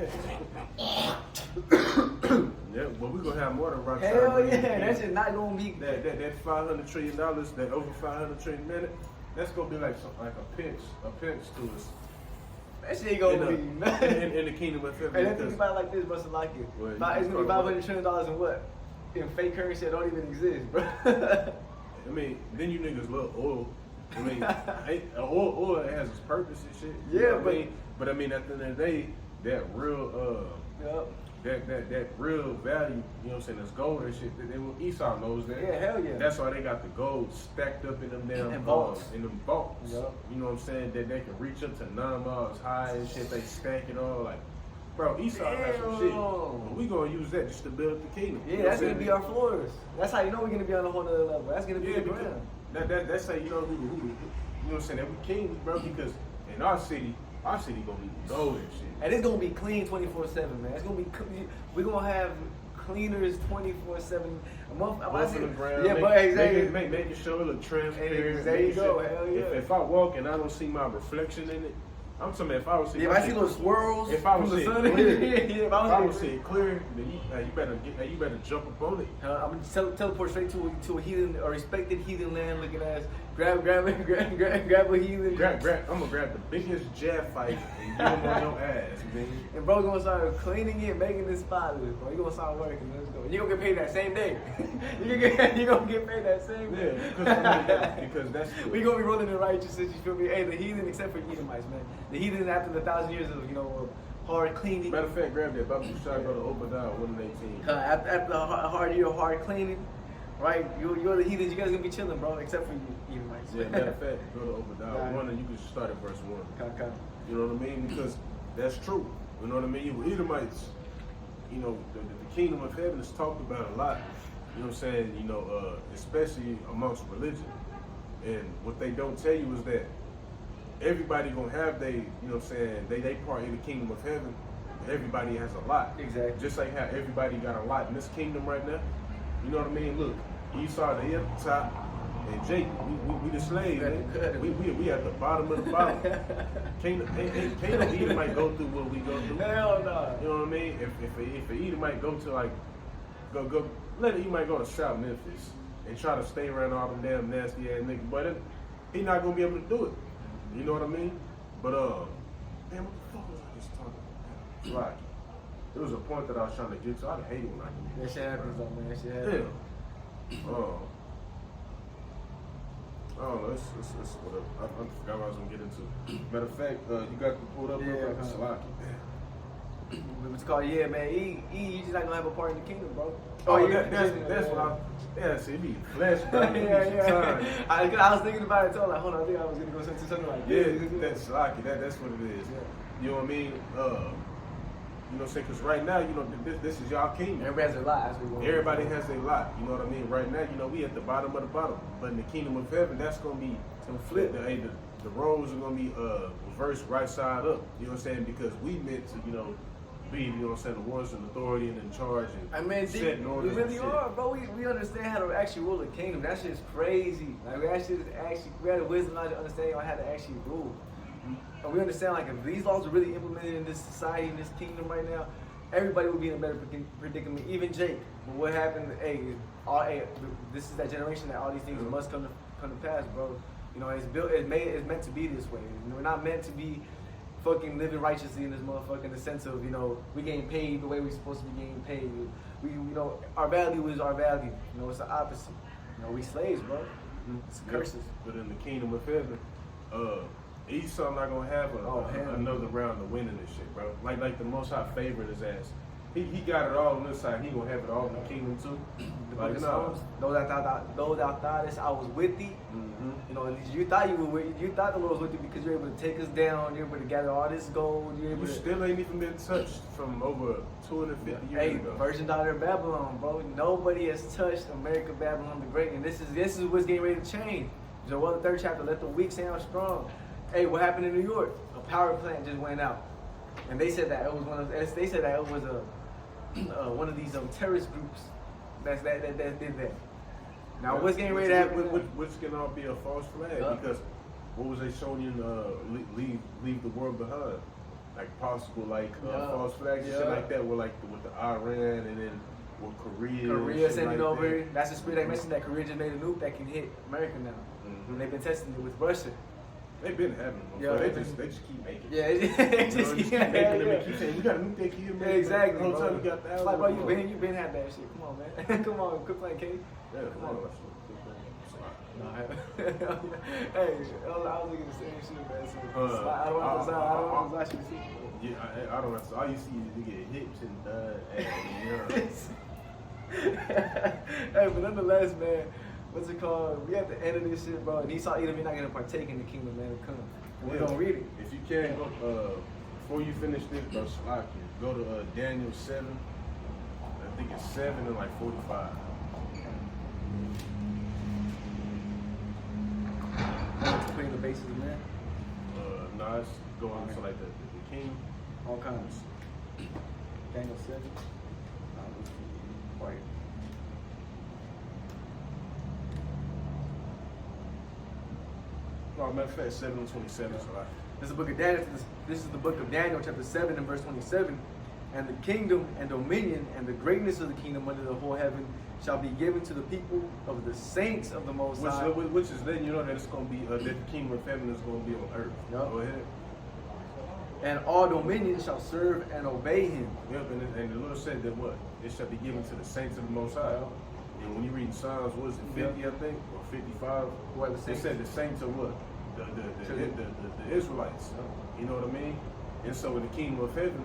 Yeah, but we're gonna have more than Rothschild. Hell money. yeah, that shit not gonna be That $500 trillion, that over $500 trillion minute, that's gonna be like a pinch to us. That shit ain't gonna be nothing. In the kingdom of heaven. And then think about it like this, bro, so like it. Well, It's gonna be $500 trillion in what? In fake currency that don't even exist, bro. I mean, then you niggas love oil. I mean, oil has its purpose and shit. You Yeah, know what I mean? But I mean, at the end of the day, that real Yup. that real value, you know what I'm saying, that's gold and shit. Esau knows that. Yeah, hell yeah. That's why they got the gold stacked up in them damn In vaults. in them vaults. Yup. You know what I'm saying? That they can reach up to 9 miles high and shit. They stack it all like, bro. Esau has some shit. But we gonna use that just to build the kingdom. Yeah, You know that's what gonna I'm be saying? our floors. That's how you know we're gonna be on a whole nother level. That's gonna be Yeah, the because ground. that's how you know who you know what I'm saying, that we kings, bro, because in our city gonna be gold and shit. And it's gonna be clean 24/7, man. It's gonna be we're gonna have cleaners 24/7 a month. Buff in the ground, Yeah, but exactly. making sure it look transparent. There you making go, sure- hell yeah. If I walk and I don't see my reflection in it, I'm talking about if I was Yeah, if I see little swirls if I from was the seeing sun, clear, if I if I was was seeing clear, then you better jump up on it. I'm gonna teleport straight to a heathen or respected heathen land looking ass grab a heathen. I'm gonna grab the biggest jab fight and get him on your ass, man. And bro gonna start cleaning it, making it spotless, bro. You gonna start working. Let's go. You gonna get paid that same day. you gonna get paid that same day. Yeah, because that's we gonna be rolling in righteousness. You feel me? Hey, the heathen, except for Edomites, man. The heathen after the 1,000 years of hard cleaning. Matter of fact, grab that Bible shot, go to Obadiah 1:18. After a hard year of hard cleaning, right? You're the heathens. You guys gonna be chilling, bro. Except for you, Edomites. Yeah, matter of fact, go to Obadiah 1 and you can start at verse 1. Okay. You know what I mean? Because that's true. You know what I mean? You Edomites, the kingdom of heaven is talked about a lot. You know what I'm saying? Especially amongst religion. And what they don't tell you is that everybody gonna have they part in the kingdom of heaven. Everybody has a lot. Exactly. Just like how everybody got a lot in this kingdom right now. You know what I mean? Look, Esau they at the top, and Jacob, we the slaves, man. We at the bottom of the bottom. Can't Edomite go through what we go through. Hell no. You know what I mean? If an Edomite go to let an Edomite go to South Memphis and try to stay around all them damn nasty ass niggas, but he not gonna be able to do it. You know what I mean? But man, what the fuck was I just talking about? Right. There was a point that I was trying to get to. I hate it when I do That shit happens though, man. That shit happens. Yeah. I don't know. It's whatever. I forgot what I was gonna get into. Matter of fact, you got the pulled up. Yeah. Salaki. What's called? Yeah, man. You just not gonna have a part in the kingdom, bro. That's what I. Yeah, see, me flashback. yeah. I was thinking about it too. Like, hold on, I think I was gonna go into something like this. Yeah, that's Salaki. That's what it is. Yeah. You know what I mean? You know what I'm saying? Because right now, this is y'all kingdom. Everybody has a lot. Everybody has a lot. You know what I mean? Right now, we at the bottom of the bottom. But in the kingdom of heaven, that's going to be flip. The roles are going to be reversed right side up. You know what I'm saying? Because we meant to, be, you know what I'm saying, the ones in authority and in charge. And we really are, bro. We understand how to actually rule a kingdom. That shit's crazy. Like, we had the wisdom, knowledge, understanding on how to actually rule. And we understand, like, if these laws are really implemented in this society, in this kingdom right now, everybody would be in a better predicament, even Jake. But what happened, this is that generation that all these things must come to pass, bro. It's meant to be this way. We're not meant to be fucking living righteously in this motherfucker in the sense of, we getting paid the way we're supposed to be getting paid. Our value is our value. It's the opposite. We slaves, bro. It's curses. But in the kingdom of heaven, Esau not gonna have another round of winning this shit, bro. Like the Most High favoring his ass. He got it all on this side. He gonna have it all in the kingdom too. Like, no. Those that thought this, I was with thee. Mm-hmm. You thought you thought the Lord was with you because you're able to take us down. You're able to gather all this gold. You still ain't even been touched from over 250 years ago. Virgin daughter of Babylon, bro. Nobody has touched America, Babylon the Great, and this is what's getting ready to change. Joel the 3rd chapter. Let the weak sound strong. Hey, what happened in New York? A power plant just went out, and they said that it was one of these terrorist groups that did that. Now, what's getting ready to happen? Which can all be a false flag because what was they showing you? Leave the world behind, like possible false flags and shit like that. With the Iran and then with Korea sending over. That's the spirit they mentioned that Korea just made a nuke that can hit America now. Mm-hmm. And they've been testing it with Russia. They've been having them. Yeah, they just keep making. Yeah, they just keep making them and keep saying we got a nuke that kid, man. Exactly. The whole time we got the like, bro, you been had that shit. Come on, man. Come on, quit playing K. Yeah, come on. Hey, I was looking at the same shit, man. So, I don't want to watch you. Yeah, I don't know. So all you see is you get hips and ass. Hey, but nonetheless, man. What's it called? We at the end of this shit, bro. And Esau Edom, you're not gonna partake in the kingdom, man. To come. And we're gonna read it. If you can, go before you finish this, bro, go to Daniel 7. I think it's 7 and 45. Putting the bases in there. No, it's going to like the king. All kinds. Daniel 7. Right. No, matter of fact, 7 and 27. So This is the book of Daniel. This is the book of Daniel, chapter 7 and verse 27. And the kingdom and dominion and the greatness of the kingdom under the whole heaven shall be given to the people of the saints of the Most High. Which is letting you know that it's going to be, that the kingdom of heaven is going to be on earth. Yep. Go ahead. And all dominion shall serve and obey him. Yep, and the Lord said that what? It shall be given to the saints of the Most High. Yep. And when you read Psalms, what is it, 50, I think, or 55? What, the It saints? said the saints are what? The Israelites. You know what I mean? And so in the kingdom of heaven,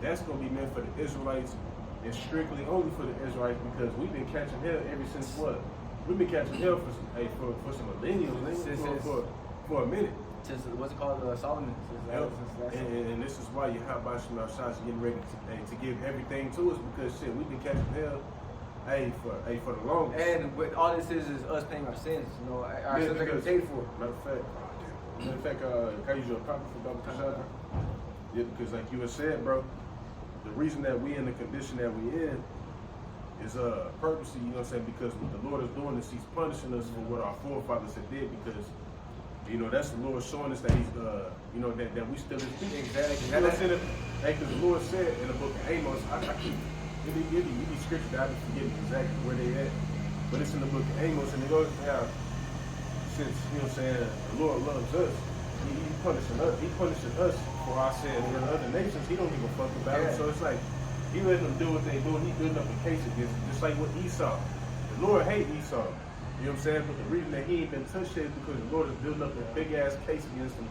that's going to be meant for the Israelites and strictly only for the Israelites, because we've been catching hell ever since what? We've been catching hell for some millennials, for a minute. Since, what's it called? Solomon. Yep. And this is why bahasham is getting ready to give everything to us, because shit, we've been catching hell for the longest. And what all this is us paying our sins. You know, our sins are going to be paid for. Matter of fact, can I use your copy for Dr. Kashad? Yeah, because like you had said, bro, the reason that we in the condition that we in is purposely, you know what I'm saying, because what the Lord is doing is he's punishing us for what our forefathers had did, because you know, that's the Lord showing us that he's, you know, that we still his people. Exactly. You know what I'm saying? Because the Lord said in the book of Amos, I keep, it be scripture that I be forgetting exactly where they at, but it's in the book of Amos, and it goes down, since, you know what I'm saying, the Lord loves us, he punishing us for our sins, and the other nations, he don't give a fuck about it, so it's like, he letting them do what they do, and he building up a case against it, just like with Esau. The Lord hate Esau. You know what I'm saying? But the reason that he ain't been touched is because the Lord is building up a big ass case against him,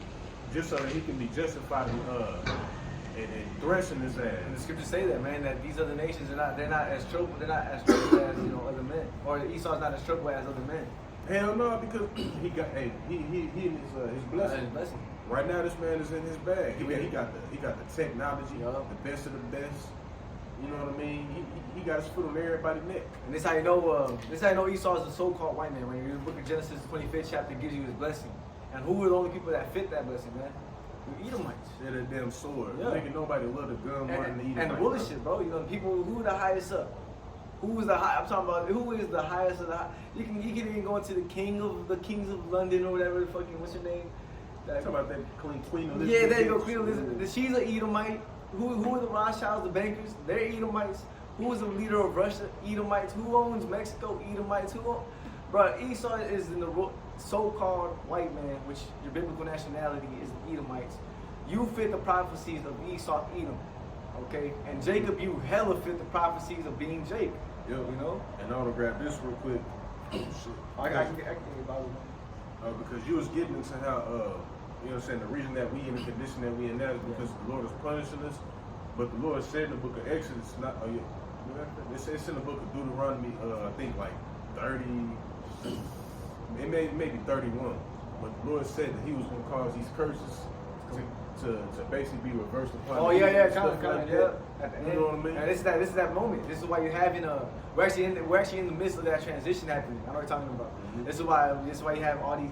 just so that he can be justified in threshing his ass. And the scriptures say that, man, that these other nations are they're not as troubled as you know other men, or Esau's not as troubled as other men. Hell no, because he got he in his blessing. Right now, this man is in his bag. He got the technology, the best of the best. You know what I mean? He got his foot on everybody's neck. And this how you know. This how you know Esau is the so-called white man. When you read the book of Genesis, 25th chapter gives you his blessing. And who were the only people that fit that blessing, man? The Edomites. They're the damn sword. Yeah. Making nobody love the gun more than the Edomites. And the bullshit, bro. You know, the people who are the highest up. Who is the high? I'm talking about who is the highest of the high. You can even go into the kings of London or whatever the fucking what's your name? Talking about that Queen Elizabeth. Yeah, there you go, Queen Elizabeth. She's an Edomite. Who are the Rothschilds, the bankers? They're Edomites. Who is the leader of Russia? Edomites. Who owns Mexico? Edomites. Bro, Esau is in the so-called white man, which your biblical nationality is the Edomites. You fit the prophecies of Esau, Edom. Okay? And Jacob, you hella fit the prophecies of being Jacob. Yo, you know? And I want to grab this real quick. Oh, shit. I can get about it. Because you was getting into how, you know what I'm saying, the reason that we in the condition that we in now is because the Lord is punishing us. But the Lord said in the book of Exodus, it's in the book of Deuteronomy, I think like 30, it may be 31. But the Lord said that he was going to cause these curses to basically be reversed upon. Oh yeah, kind of, yeah. You know what I mean? And this is that moment. This is why you're having we're actually in the midst of that transition happening. I know what you're talking about. Mm-hmm. This is why you have all these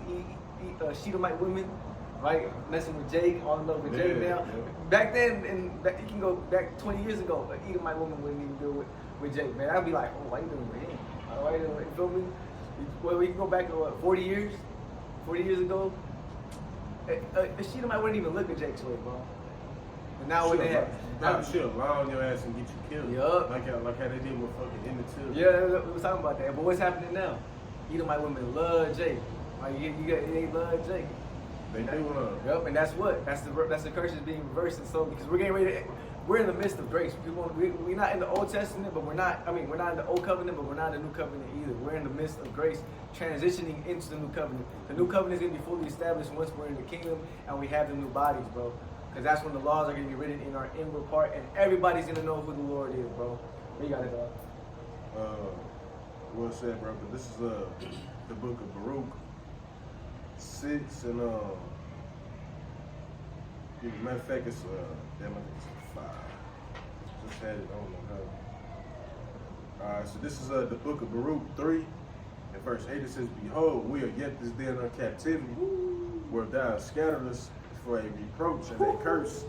Shedemite women, right, messing with Jake, all in love with Jake now. Yeah. Back then, you can go back 20 years ago, an Edomite woman wouldn't even deal with Jake, man. I'd be like, oh, why you doing with him? Why you doing? You feel me? Well, we can go back to what, 40 years? 40 years ago. A Shedemite wouldn't even look at Jake's way, bro. And now what they have? She'll lie on your ass and get you killed. Yup. Like how they did with fucking Emmett Till. Yeah, we was talking about that. But what's happening now? Edomite women love Jake. Like they love Jake. They do. Yep, and that's the curse is being reversed, and so because we're getting ready to, we're in the midst of grace. We're not in the Old Testament, but we're not in the Old Covenant, but we're not in the New Covenant either. We're in the midst of grace, transitioning into the New Covenant. The New Covenant is going to be fully established once we're in the kingdom and we have the new bodies, bro. Because that's when the laws are going to be written in our inward part, and everybody's going to know who the Lord is, bro. What you got it, dog? Well said, bro. But this is the book of Baruch 6 and matter of fact, it's damn, I think it's 5. Just had it, I don't know how. Alright, so this is the book of Baruch 3, and verse 8 it says, "Behold, we are yet this day in our captivity, where thou hast scattered us for a reproach and a curse,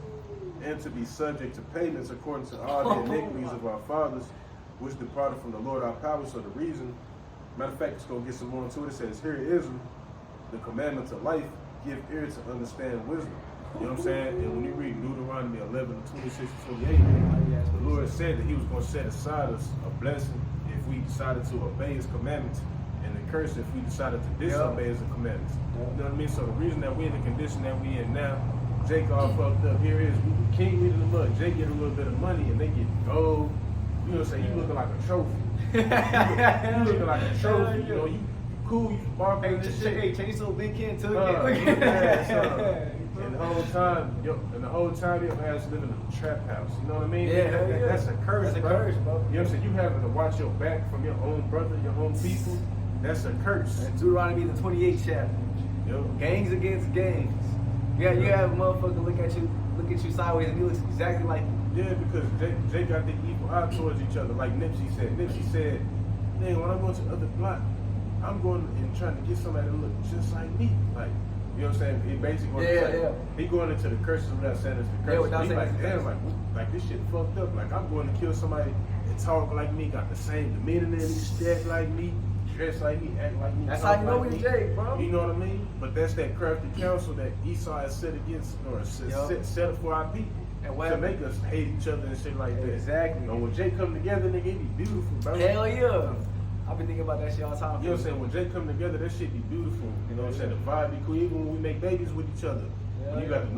and to be subject to payments according to all the iniquities of our fathers, which departed from the Lord our power." So the reason, matter of fact, it's going to get some more into it. It says, "Here is the commandment to life, give ear to understand wisdom." You know what I'm saying? And when you read Deuteronomy 11, 26 to 28, the Lord said that he was going to set aside us a blessing if we decided to obey his commandments, and a curse if we decided to disobey his commandments. You know what I mean? So the reason that we're in the condition that we in now, Jake all fucked up. Here is, we king meat in the mud. Jake get a little bit of money and they get gold. You know what I'm saying? You looking like a trophy. You looking like a trophy. You know, you cool, you bark Hey, this shit. hey, Chainsaw Big Kid took And the whole time your ass living in a trap house. You know what I mean? Yeah, That's a curse, That's a bro. curse, bro. You know what I'm saying? You having to watch your back from your own brother, your own people. That's a curse. And Deuteronomy the 28th chapter. Yo. Gangs against gangs. Yeah, you have a motherfucker look at you sideways and he looks exactly like you. Yeah, because Jay got the evil eye towards each other, like Nipsey said. Nipsey said, "Dang, when I go to the other block, I'm going and trying to get somebody to look just like me." Like, you know what I'm saying? He basically he going into the curses without saying it's the curses. without He saying like, it's the damn, curses. like this shit fucked up. Like I'm going to kill somebody that talk like me, got the same demeanor than me, step like me, dress like me, act like me. That's how you know like he's me. Jake, bro. You know what I mean? But that's that crafty counsel that Esau has set against, or set up for our people. And what To make us hate each other and shit like that. Exactly. You know, when Jay come together, nigga, it be beautiful, bro. Hell yeah. I've been thinking about that shit all the time. You know what I'm saying? When Jay come together, that shit be beautiful. You know what I'm saying? The vibe be cool. Even when we make babies with each other. When you got the